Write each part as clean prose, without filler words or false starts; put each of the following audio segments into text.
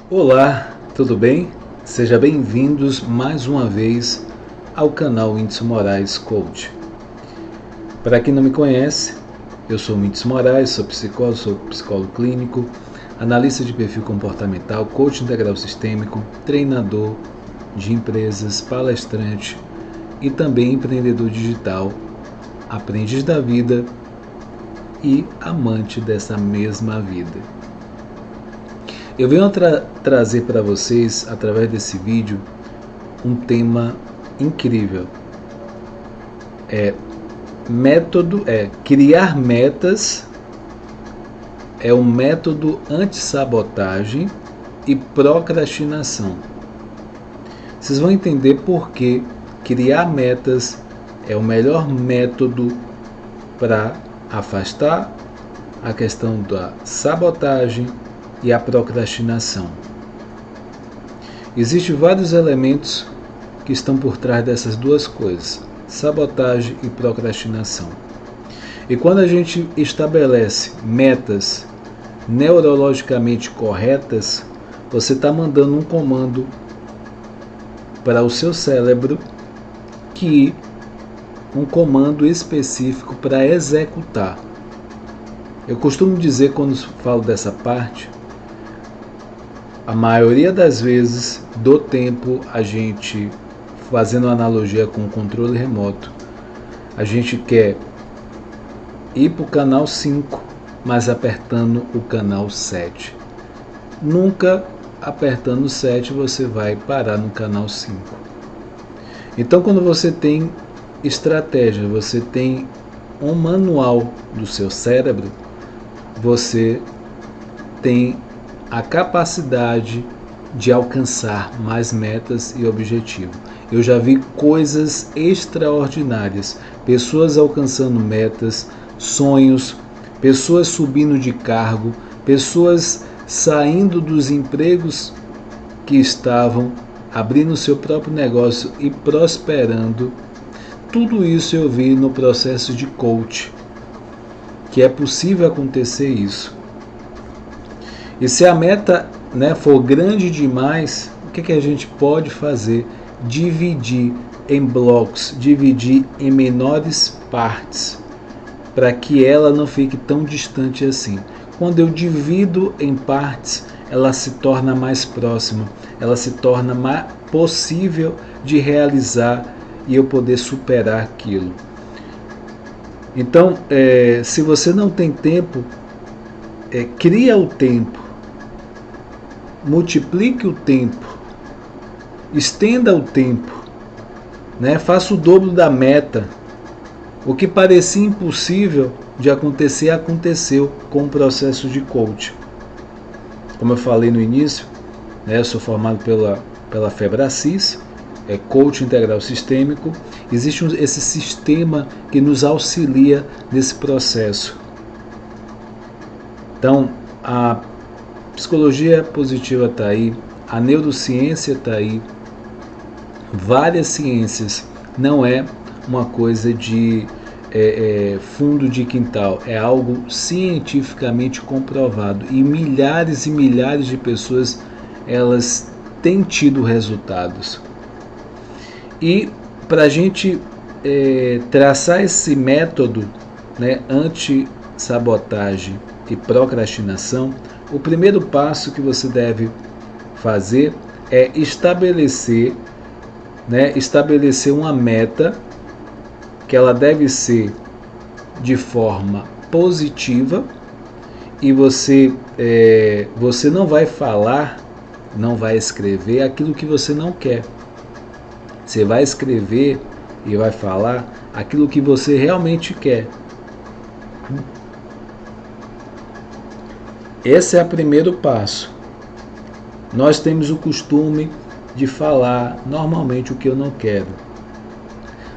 Olá, tudo bem? Sejam bem-vindos mais uma vez ao canal Whindeson Moraes Coach. Para quem não me conhece, eu sou Whindeson Moraes, sou psicólogo clínico, analista de perfil comportamental, coach integral sistêmico, treinador de empresas, palestrante e também empreendedor digital, aprendiz da vida e amante dessa mesma vida. Eu venho trazer para vocês, através desse vídeo, um tema incrível. Criar metas é um método anti-sabotagem e procrastinação. Vocês vão entender por que criar metas é o melhor método para afastar a questão da sabotagem e a procrastinação. Existem vários elementos que estão por trás dessas duas coisas, sabotagem e procrastinação. E quando a gente estabelece metas neurologicamente corretas, você está mandando um comando para o seu cérebro, um comando específico para executar. Eu costumo dizer, quando falo dessa parte, a maioria das vezes do tempo, a gente, fazendo analogia com o controle remoto, a gente quer ir para o canal 5, mas apertando o canal 7. Nunca apertando o 7 você vai parar no canal 5. Então, quando você tem estratégia, você tem um manual do seu cérebro, você tem a capacidade de alcançar mais metas e objetivos. Eu já vi coisas extraordinárias, pessoas alcançando metas, sonhos, pessoas subindo de cargo, pessoas saindo dos empregos que estavam, abrindo seu próprio negócio e prosperando. Tudo isso eu vi no processo de coach, que é possível acontecer isso. E se a meta, for grande demais, o que a gente pode fazer? Dividir em blocos, dividir em menores partes, para que ela não fique tão distante assim. Quando eu divido em partes, ela se torna mais próxima, ela se torna mais possível de realizar e eu poder superar aquilo. Então, se você não tem tempo, cria o tempo. Multiplique o tempo, estenda o tempo, faça o dobro da meta. O que parecia impossível de acontecer, aconteceu com o processo de coaching. Como eu falei no início, eu sou formado pela Febracis, coach integral sistêmico. Existe esse sistema que nos auxilia nesse processo. Então, a psicologia positiva está aí, a neurociência está aí, várias ciências. Não é uma coisa de fundo de quintal, é algo cientificamente comprovado e milhares de pessoas elas têm tido resultados. E para a gente traçar esse método, anti-sabotagem e procrastinação, o primeiro passo que você deve fazer é estabelecer uma meta, que ela deve ser de forma positiva, e você não vai falar, não vai escrever aquilo que você não quer. Você vai escrever e vai falar aquilo que você realmente quer. Esse é o primeiro passo. Nós temos o costume de falar normalmente o que eu não quero.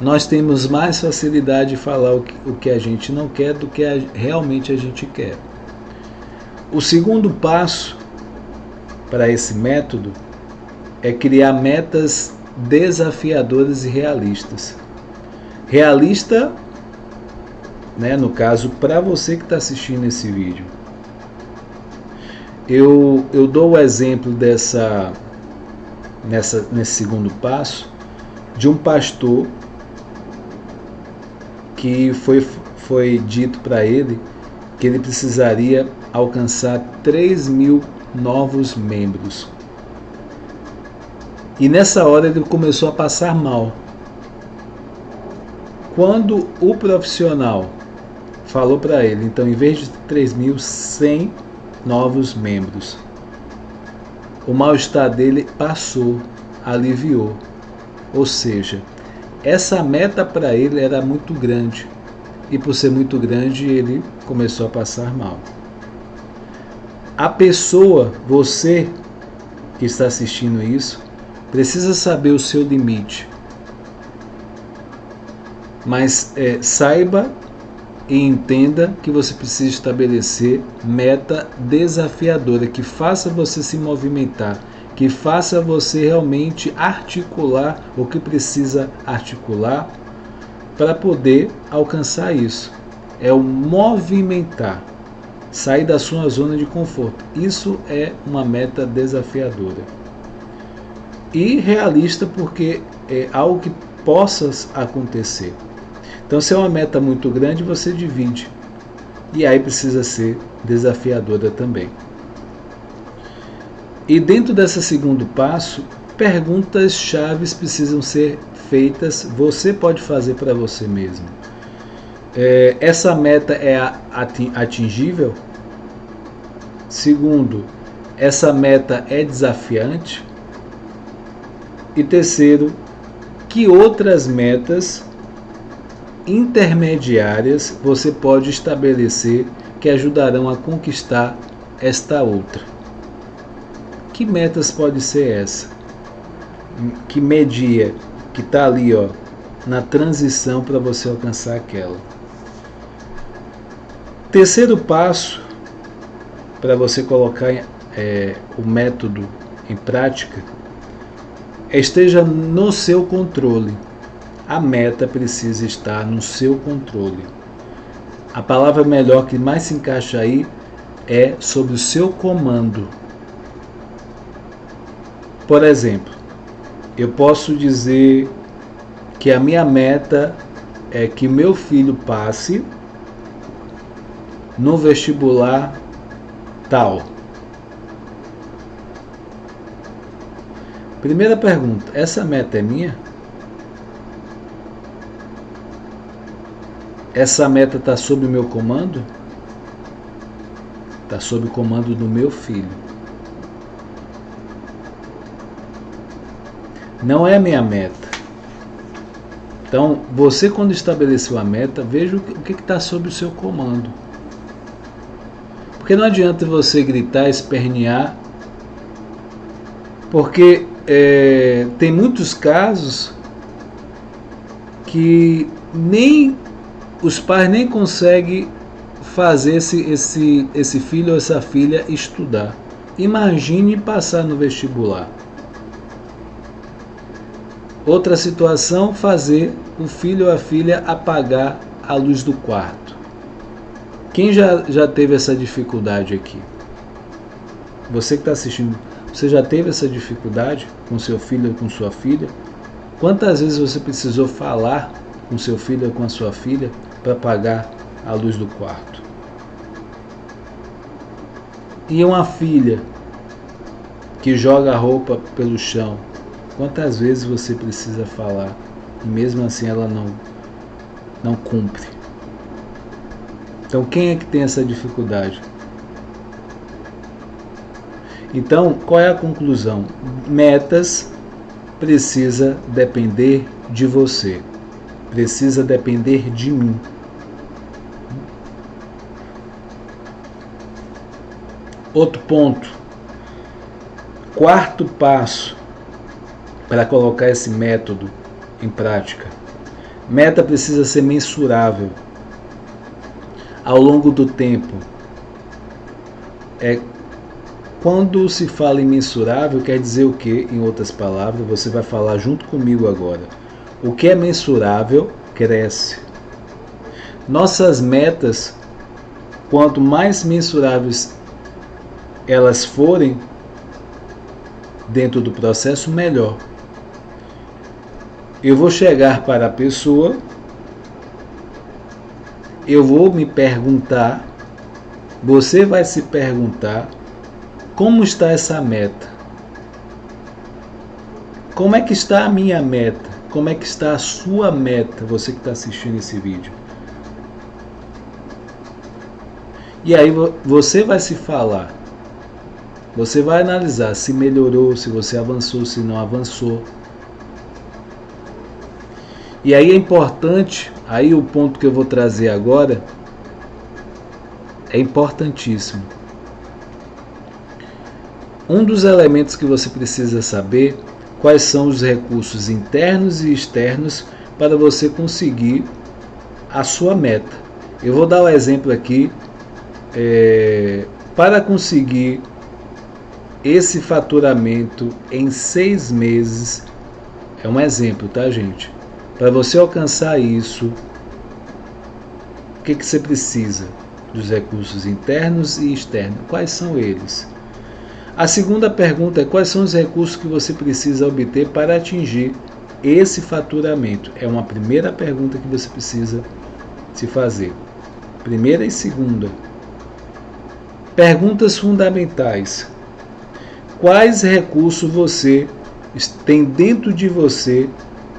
Nós temos mais facilidade de falar o que a gente não quer do que realmente a gente quer. O segundo passo para esse método é criar metas desafiadoras e realistas. Realista, no caso, para você que está assistindo esse vídeo. Eu dou o exemplo nesse segundo passo de um pastor que foi dito para ele que ele precisaria alcançar 3.000 novos membros. E nessa hora ele começou a passar mal. Quando o profissional falou para ele, então em vez de 3.100 novos membros, o mal-estar dele passou, aliviou. Ou seja, essa meta para ele era muito grande. E por ser muito grande, ele começou a passar mal. A pessoa, você que está assistindo isso, precisa saber o seu limite. Mas saiba e entenda que você precisa estabelecer meta desafiadora, que faça você se movimentar, que faça você realmente articular o que precisa articular para poder alcançar isso. É o movimentar, sair da sua zona de conforto. Isso é uma meta desafiadora. E realista, porque é algo que possa acontecer. Então, se é uma meta muito grande, você divide. E aí precisa ser desafiadora também. E dentro desse segundo passo, perguntas chaves precisam ser feitas. Você pode fazer para você mesmo. Essa meta é atingível? Segundo, essa meta é desafiante? E terceiro, que outras metas intermediárias você pode estabelecer que ajudarão a conquistar esta outra? Que metas pode ser essa? Que media, que está ali, na transição para você alcançar aquela. Terceiro passo para você colocar o método em prática, esteja no seu controle. A meta precisa estar no seu controle. A palavra melhor que mais se encaixa aí é sobre o seu comando. Por exemplo, eu posso dizer que a minha meta é que meu filho passe no vestibular tal. Primeira pergunta, essa meta é minha? Essa meta está sob o meu comando? Está sob o comando do meu filho. Não é minha meta. Então, você quando estabeleceu a meta, veja o que está sob o seu comando. Porque não adianta você gritar, espernear, porque tem muitos casos que nem os pais nem conseguem fazer esse filho ou essa filha estudar. Imagine passar no vestibular. Outra situação, fazer o filho ou a filha apagar a luz do quarto. Quem já teve essa dificuldade aqui? Você que está assistindo, você já teve essa dificuldade com seu filho ou com sua filha? Quantas vezes você precisou falar com seu filho ou com a sua filha para apagar a luz do quarto? E uma filha que joga a roupa pelo chão, quantas vezes você precisa falar e mesmo assim ela não cumpre? Então quem é que tem essa dificuldade? Então, qual é a conclusão? Metas precisa depender de você. Precisa depender de mim. Outro ponto. Quarto passo para colocar esse método em prática. Meta precisa ser mensurável ao longo do tempo. Quando se fala em mensurável, quer dizer o que? Em outras palavras, você vai falar junto comigo agora. O que é mensurável, cresce. Nossas metas, quanto mais mensuráveis elas forem dentro do processo, melhor. Eu vou chegar para a pessoa, eu vou me perguntar, você vai se perguntar, como está essa meta? Como é que está a minha meta? Como é que está a sua meta, você que está assistindo esse vídeo? E aí você vai se falar, você vai analisar se melhorou, se você avançou, se não avançou. E aí é importante, aí o ponto que eu vou trazer agora é importantíssimo. Um dos elementos que você precisa saber quais são os recursos internos e externos para você conseguir a sua meta. Eu vou dar um exemplo aqui, para conseguir esse faturamento em 6 meses, é um exemplo, tá, gente? Para você alcançar isso, o que você precisa? Dos recursos internos e externos. Quais são eles? A segunda pergunta é quais são os recursos que você precisa obter para atingir esse faturamento? É uma primeira pergunta que você precisa se fazer. Primeira e segunda. Perguntas fundamentais. Quais recursos você tem dentro de você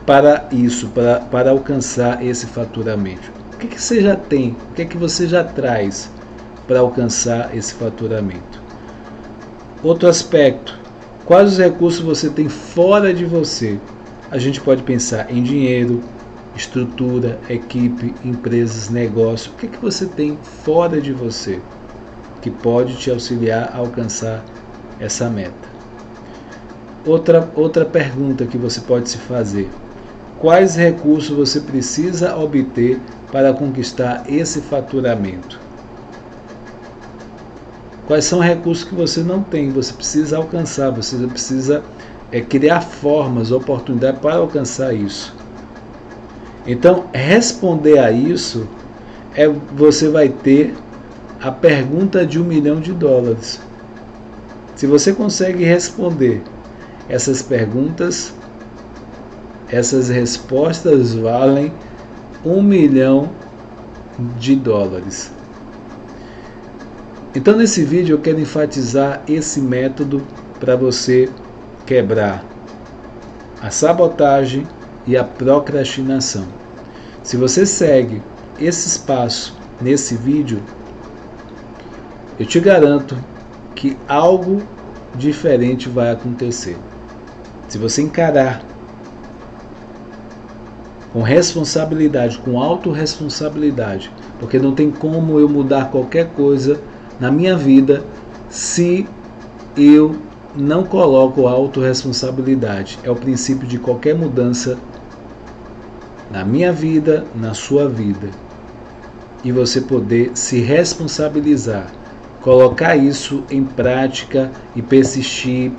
para isso, para alcançar esse faturamento? O que você já tem? O que você já traz para alcançar esse faturamento? Outro aspecto, quais os recursos você tem fora de você? A gente pode pensar em dinheiro, estrutura, equipe, empresas, negócio. O que você tem fora de você que pode te auxiliar a alcançar essa meta? Outra pergunta que você pode se fazer, quais recursos você precisa obter para conquistar esse faturamento? Quais são recursos que você não tem, você precisa alcançar, você precisa criar formas, oportunidades para alcançar isso. Então, responder a isso, você vai ter a pergunta de $1 milhão. Se você consegue responder essas perguntas, essas respostas valem $1 milhão. Então nesse vídeo eu quero enfatizar esse método para você quebrar a sabotagem e a procrastinação. Se você segue esses passos nesse vídeo, eu te garanto que algo diferente vai acontecer. Se você encarar com responsabilidade, com autorresponsabilidade, porque não tem como eu mudar qualquer coisa na minha vida se eu não coloco a autorresponsabilidade. É o princípio de qualquer mudança na minha vida, na sua vida. E você poder se responsabilizar, colocar isso em prática e persistir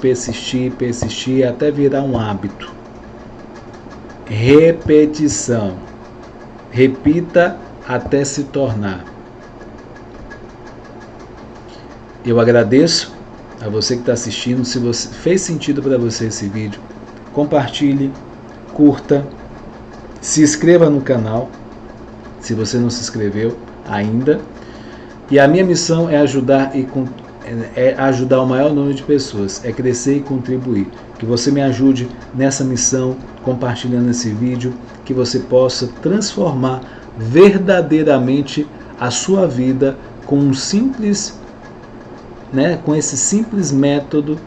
até virar um hábito. Repetição. Repita até se tornar. Eu agradeço a você que está assistindo. Se fez sentido para você esse vídeo, compartilhe, curta, se inscreva no canal, se você não se inscreveu ainda. E a minha missão é ajudar o maior número de pessoas, é crescer e contribuir. Que você me ajude nessa missão, compartilhando esse vídeo, que você possa transformar verdadeiramente a sua vida com com esse simples método,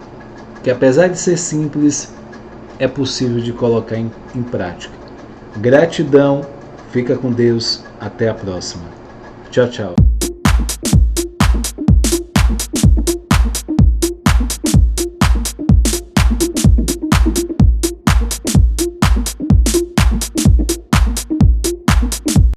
que apesar de ser simples, é possível de colocar em prática. Gratidão, fica com Deus, até a próxima. Tchau, tchau.